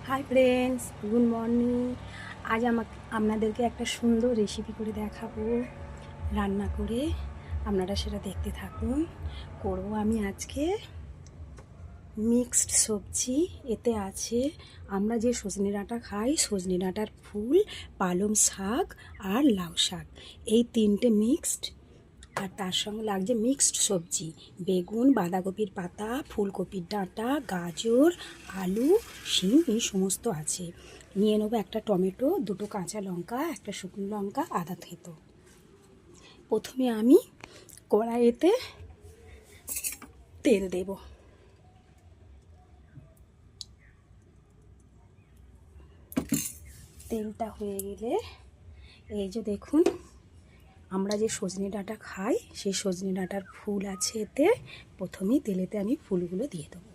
Hi friends, good morning. আজ আপনাদেরকে একটা সুন্দর রেসিপি করে দেখাবো রান্না করে। আপনারা সেটা দেখতে থাকুন। করব আমি আজকে মিক্সড সবজি। এতে আছে আমরা যে সজনে ডাঁটা খাই, সজনে ডাঁটার ফুল, পালং শাক আর লাউ শাক, এই তিনটে মিক্সড। আর তার সঙ্গে লাগছে মিক্সড সবজি, বেগুন, বাঁধাকপির পাতা, ফুলকপির ডাঁটা, গাজর, আলু, শিম, এই সমস্ত আছে। নিয়ে নেবো একটা টমেটো, দুটো কাঁচা লঙ্কা, একটা শুকনো লঙ্কা, আদা থেতো। প্রথমে আমি কড়াইতে তেল দেব। তেলটা হয়ে গেলে এই যে দেখুন, আমরা যে সজনে ডাঁটা খাই সেই সজনে ডাঁটার ফুল আছে এতে। প্রথমেই তেলেতে আমি ফুলগুলো দিয়ে দেবো।